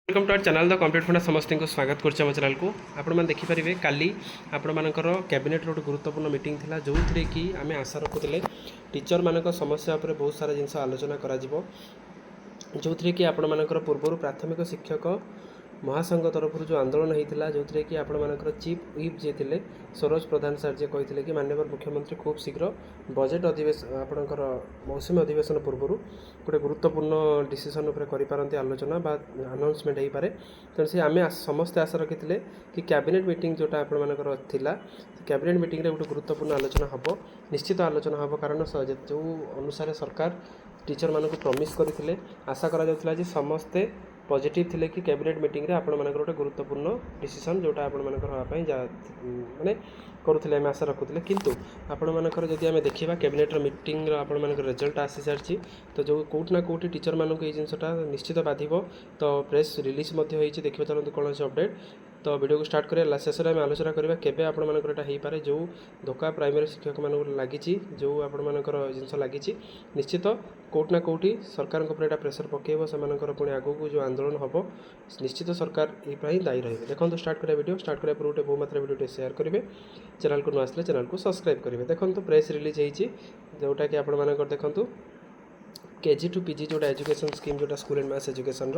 Welcome to our channel the complete funda समस्त को स्वागत कर चैनल को आपण देखिपारे काली आपण मानकर कैबिनेट गोटे गुरुत्वपूर्ण मीटिंग थिला जो थी कि आम आशा रखुले टीचर मान समस्या उपर बहुत सारा जिनस आलोचना करा जो थी कि आपण मानकर पूर्व प्राथमिक शिक्षक महासंघ तरफ जो आंदोलन होता जो थी कि आपण मानकर चीफ व्हिप जे थे सरोज प्रधान सार जे कहते कि माननीय मुख्यमंत्री खूब शीघ्र बजेट अधिवेशन आपणकर मौसुमी अधिवेशन पूर्व गोटे गुरुत्वपूर्ण डिसीजन उपर करें आलोचना बा अनाउंसमेंट हो पाए तेणु से आम समस्ते आशा रखी कि कैबिनेट मीटिंग जोटा आपणकर थिला कैबिनेट मीटिंग रे गोटे गुरुत्वपूर्ण आलोचना हम निश्चित आलोचना हम कारण जो अनुसार सरकार टीचर मानक प्रमिश करते आशा करा समस्ते पॉजिटिव थिले कि कैबिनेट मीटिंग रे आपण मानकर गोटे गुरुत्वपूर्ण डिसीजन जोटा आपण मानकर होगापाई माने करुले आम आशा रखुले किंतु आपण मानकर जदि आम देखा कैबिनेट मीटिंग आपण मानकर रिजल्ट आसी सारी तो जो कोट ना कोटी टीचर मानक ये जिनसटा निश्चित बाधिब तो प्रेस रिलीज देखिए चलते कौन अच्छे अपडेट तो वीडियो को स्टार्ट करें शेष में आलोचना करवा केबे आपण मानकर एटा हो पारे जो धोका प्राइमरी शिक्षक मानक लगी जो आपण मानकर जिनस लगी निश्चित कोट ना कोटी सरकार एटा प्रेसर पकेब से पुणी आगू जो आंदोलन हम निश्चित सरकार ये दायी रही देखो स्टार्ट करें वीडियो स्टार्ट करा गोटे बहु मात्रा वीडियो शेयर करेंगे चैनल को न आसले चैनल को सब्सक्राइब करेंगे देखो प्रेस रिलीज होती जोटा कि आपण मानकर देखूँ केजी टू पीजी जोटा एजुकेशन स्कीम जोटा school and mass education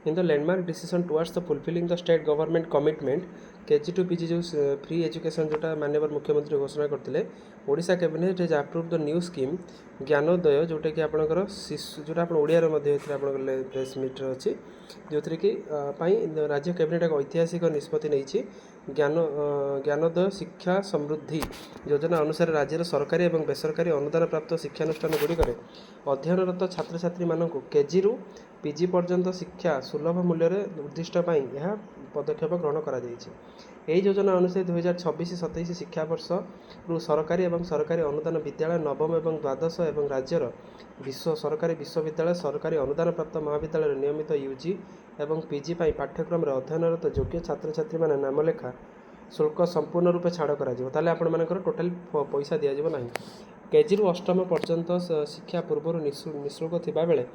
in the landmark decision towards the fulfilling the state government commitment KG to PG जो फ्री एजुकेशन जोटा माननीय मुख्यमंत्री घोषणा करते Odisha cabinet is approve the new scheme Gyanodaya जोटा कि आपंकर शिशु जोटा आप ओडिया प्रेस मीट अच्छी जो थी कि राज्य कैबिनेट एक ऐतिहासिक निष्पत्ति नहीं ज्ञानोदय शिक्षा समृद्धि योजना अनुसार राज्यर सरकारी और बेसरकारी अनुदान प्राप्त शिक्षानुष्ठान गुड़िक अध्ययनरत छात्र छात्री मानक केजी रु पीजी पर्यंत शिक्षा सुलभ मूल्य उद्दिष्ट यह पदक्षेप ग्रहण करा यही योजना अनुसार 2026-27 शिक्षावर्ष रु सरकारी और सरकारी अनुदान विद्यालय नवम और द्वादश और राज्यर विश्व सरकारी विश्वविद्यालय सरकारी अनुदान प्राप्त महाविद्यालय नियमित यूजी और पीजी पाठ्यक्रम अध्ययनरत योग्य छात्र छात्री मैंने नामलेखा शुल्क संपूर्ण रूपे छाड़ कर आपंकर टोटाल पैसा दिज्व ना केजी रु अष्टम पर्यंत शिक्षा पूर्व निःशुल्क थिबा बेले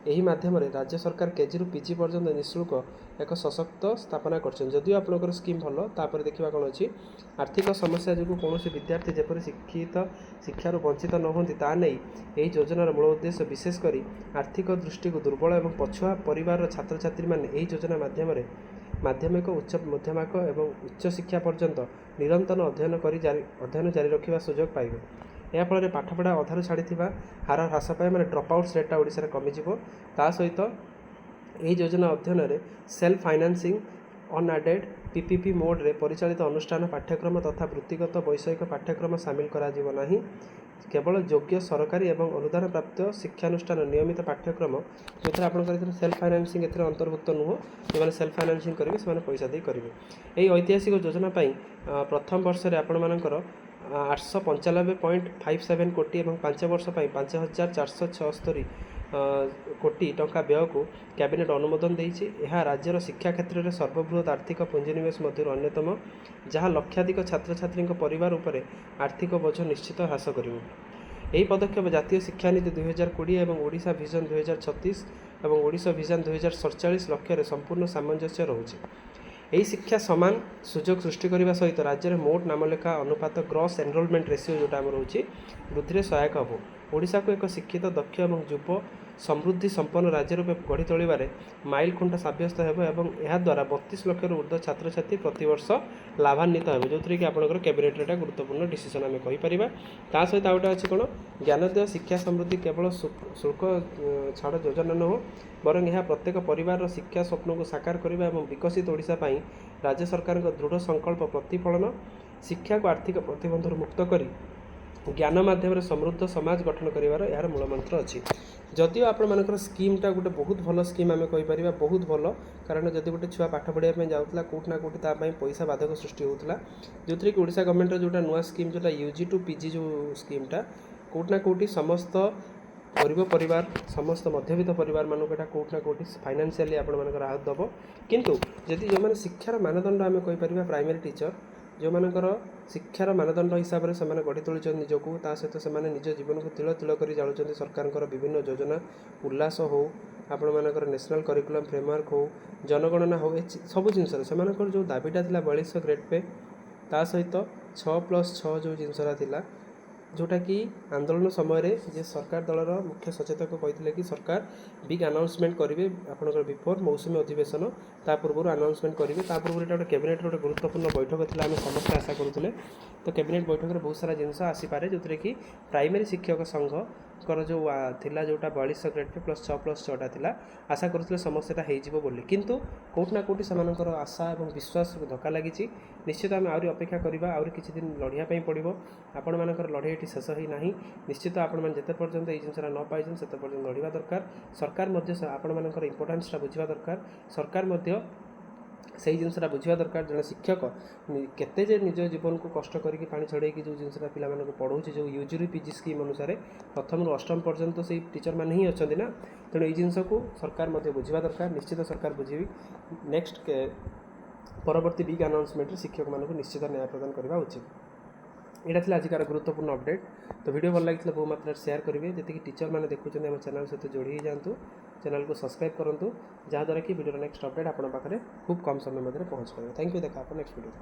एही माध्यम राज्य सरकार केजी रु पीजी पर्यंत निःशुल्क एक सशक्त स्थापना कर जदिव आपंकर स्कीम भल तापर देखा कौन अच्छी आर्थिक समस्या जो कौन विद्यार्थी जपर शिक्षित शिक्षार वंचित न होती ता नहीं यही योजनार मूल उद्देश्य विशेषकर आर्थिक दृष्टि को दुर्बल और पछुआ परिवार छात्र छात्री मैंने यही योजना माध्यम माध्यमिक उच्च मध्यमिक और उच्च शिक्षा पर्यंत निरंतर अध्ययन जारी रखा सुजोग पाइबे या फल पाठपढ़ा अधार छाड़ी हार ह्रास पाए मैंने ड्रप आउट रेटा ओडिशा कमिज ता सहित यही योजना अध्ययन सेल्फ फाइनान्सिंग अनएडेड पीपीपी मोड रे परिचालित अनुष्ठान पाठ्यक्रम तथा वृत्तिगत वैषयिक पाठ्यक्रम सामिल करा नहीं केवल योग्य सरकारी और अनुदान प्राप्त शिक्षानुष्ठान नियमित पाठ्यक्रम जो आप सेल्फ फाइनान्सिंग अंतर्भुक्त नुह जो सेल्फ फाइनान्सिंग करेंगे से पैसा दे करेंगे यही ऐतिहासिक योजना प्रथम वर्ष में आपण मानकर 895.57 कोटी और 5 वर्ष 5476 कोटी टंका व्यय को कैबिनेट अनुमोदन देइछि। यह राज्यर शिक्षा क्षेत्र में सर्वबृहत आर्थिक पुंजीनिवेश मध्य अन्यतम जहाँ लक्षाधिक छात्र छात्री परिवार उपर आर्थिक बोझ निश्चित ह्रास करिवो। यही पदक्षेप जातीय शिक्षा नीति 2020 और ओडिशा विजन 2036 और ओडिशा विजन 2047 लक्ष्य संपूर्ण सामंजस्य रहुछि। यही शिक्षा सामान सुजोग सृष्टि करने सहित राज्य में मोट नामलेखा अनुपात ग्रॉस एनरोलमेंट रेशियो जोटा आम रोचे वृद्धि सहायक हम ओडिशा को एक शिक्षित दक्ष और युव समृद्धि संपन्न राज्य रूप गढ़ी तोड़े माइल खुंटा सब्यस्त हो द्वारा 32 लाख ऊर्ध्व छात्र छात्री प्रतिवर्ष लाभान्वित हो जो थी कि आपंकर कैबिनेट एक गुरुत्वपूर्ण डिसीजन आम कहीपर ता सहित आउटे अच्छी कौन ज्ञानोदय शिक्षा समृद्धि केवल शुल्क छाड़ योजना न हो बरं यह प्रत्येक परिवार शिक्षा स्वप्न को साकार करने और विकसित ओडिशा पाई राज्य सरकार दृढ़ संकल्प प्रतिफलन शिक्षा को आर्थिक प्रतिबंधर मुक्त कर ज्ञान माध्यम समृद्ध समाज गठन कर यार मूलमंत्र अच्छी जदिव आपर स्कीमटा गोटे बहुत भल स्कीम आम कहीपर बहुत भल कारण जदि गोटे छुआ पाठ पढ़ाई जाऊला कौट ना कौटी पैसा बाधक सृष्टि होता जो थी कि ओडिशा गवर्नमेंट जोटा नुआ स्कीम जोटा यूजी टू पीजी जो स्कीमटा कौट ना कौटी समस्त गरीब परिवार समस्त मध्यवित्त परिवार मानक एटा कौट ना कौटी फाइनान्शियली आपण राहत दब किंतु जदि जो मैंने शिक्षार मानदंड आम कहीपर प्राइमरी टीचर ଯେଉଁମାନଙ୍କର ଶିକ୍ଷାର ମାନଦଣ୍ଡ ହିସାବରେ ସେମାନେ ଗଢ଼ି ତୋଳିଛନ୍ତି ନିଜକୁ, ତା ସହିତ ସେମାନେ ନିଜ ଜୀବନକୁ ତିଳ ତିଳ କରି ଜାଳୁଛନ୍ତି ସରକାରଙ୍କର ବିଭିନ୍ନ ଯୋଜନା, ଉଲ୍ଲାସ ହେଉ, ଆପଣମାନଙ୍କର ନ୍ୟାସନାଲ୍ କରିକୁଲମ୍ ଫ୍ରେମୱାର୍କ ହେଉ, ଜନଗଣନା ହେଉ, ସବୁ ଜିନିଷରେ ସେମାନଙ୍କର ଯେଉଁ ଦାବିଟା ଥିଲା 4200 ଗ୍ରେଡ୍ ପେ, ତା ସହିତ 6+6 ଯେଉଁ ଜିନିଷଟା ଥିଲା, ଯେଉଁଟାକି ଆନ୍ଦୋଳନ ସମୟରେ ଯେ ସରକାର ଦଳର ମୁଖ୍ୟ ସଚେତକ କହିଥିଲେ କି ସରକାର ବିଗ୍ ଆନାଉନ୍ସମେଣ୍ଟ କରିବେ ଆପଣଙ୍କର ବିଫୋର୍ ମୌସୁମୀ ଅଧିବେଶନ, ତା ପୂର୍ବରୁ ଆନାଉନ୍ସମେଣ୍ଟ କରିବେ। ତା ପୂର୍ବରୁ ଏଇଟା ଗୋଟେ କ୍ୟାବିନେଟ୍ର ଗୋଟେ ଗୁରୁତ୍ୱପୂର୍ଣ୍ଣ ବୈଠକ ଥିଲା, ଆମେ ସମସ୍ତେ ଆଶା କରୁଥିଲେ। ତ କ୍ୟାବିନେଟ୍ ବୈଠକରେ ବହୁତ ସାରା ଜିନିଷ ଆସିପାରେ, ଯେଉଁଥିରେ କି ପ୍ରାଇମେରୀ ଶିକ୍ଷକ ସଂଘଙ୍କର ଯେଉଁ ଥିଲା ଯେଉଁଟା 4200 ଗ୍ରେଡ୍ ପେ ପ୍ଲସ୍ 6+6ଟା ଥିଲା, ଆଶା କରୁଥିଲେ ସମସ୍ତେ ଏଇଟା ହେଇଯିବ ବୋଲି, କିନ୍ତୁ କେଉଁଠି ନା କେଉଁଠି ସେମାନଙ୍କର ଆଶା ଏବଂ ବିଶ୍ୱାସକୁ ଧକ୍କା ଲାଗିଛି। ନିଶ୍ଚିତ ଆମେ ଆହୁରି ଅପେକ୍ଷା କରିବା, ଆହୁରି କିଛି ଦିନ ଲଢ଼ିବା ପାଇଁ ପଡ଼ିବ। ଆପଣମାନଙ୍କର ଲଢ଼େଇ ଏଠି ଶେଷ ହୋଇନାହିଁ। ନିଶ୍ଚିତ ଆପଣମାନେ ଯେତେ ପର୍ଯ୍ୟନ୍ତ ଏହି ଜିନିଷଟା ନ ପାଇଛନ୍ତି ସେତେ ପର୍ଯ୍ୟନ୍ତ ଲଢ଼ିବା ଦରକାର। ସରକାର ମଧ୍ୟ ଆପଣମାନଙ୍କର ଇମ୍ପୋର୍ଟାନ୍ସଟା ବୁଝିବା ଦରକାର। ସରକାର ମଧ୍ୟ ସେଇ ଜିନିଷଟା ବୁଝିବା ଦରକାର। ଜଣେ ଶିକ୍ଷକ କେତେ ଯେ ନିଜ ଜୀବନକୁ କଷ୍ଟ କରିକି ପାଣି ଛଡ଼େଇକି ଯେଉଁ ଜିନିଷଟା ପିଲାମାନଙ୍କୁ ପଢ଼ଉଛି, ଯେଉଁ ୟୁଜିରି ପିଜି ସ୍କିମ୍ ଅନୁସାରେ ପ୍ରଥମରୁ ଅଷ୍ଟମ ପର୍ଯ୍ୟନ୍ତ ସେଇ ଟିଚର୍ମାନେ ହିଁ ଅଛନ୍ତି ନା, ତେଣୁ ଏଇ ଜିନିଷକୁ ସରକାର ମଧ୍ୟ ବୁଝିବା ଦରକାର। ନିଶ୍ଚିତ ସରକାର ବୁଝିବି। ନେକ୍ସଟ ପରବର୍ତ୍ତୀ ବିଗ୍ ଆନାଉନ୍ସମେଣ୍ଟରେ ଶିକ୍ଷକମାନଙ୍କୁ ନିଶ୍ଚିତ ନ୍ୟାୟ ପ୍ରଦାନ କରିବା ଉଚିତ। ଏଇଟା ଥିଲା ଆଜିକାର ଗୁରୁତ୍ୱପୂର୍ଣ୍ଣ ଅପଡ଼େଟ୍। ତ ଭିଡ଼ିଓ ଭଲ ଲାଗିଥିଲେ ବହୁ ମାତ୍ରାରେ ସେୟାର କରିବେ। ଯେତିକି ଟିଚର୍ମାନେ ଦେଖୁଛନ୍ତି ଆମ ଚ୍ୟାନେଲ୍ ସହିତ ଯୋଡ଼ି ହୋଇଯାଆନ୍ତୁ, ଚ୍ୟାନେଲ୍କୁ ସବସ୍କ୍ରାଇବ୍ କରନ୍ତୁ, ଯାହାଦ୍ୱାରା କି ଭିଡ଼ିଓର ନେକ୍ସଟ ଅପଡ଼େଟ୍ ଆପଣଙ୍କ ପାଖରେ ଖୁବ୍ କମ୍ ସମୟ ମଧ୍ୟରେ ପହଞ୍ଚିପାରିବ। Thank you. ଦେଖା ଆପଣ ନେକ୍ସଟ ଭିଡ଼ିଓ।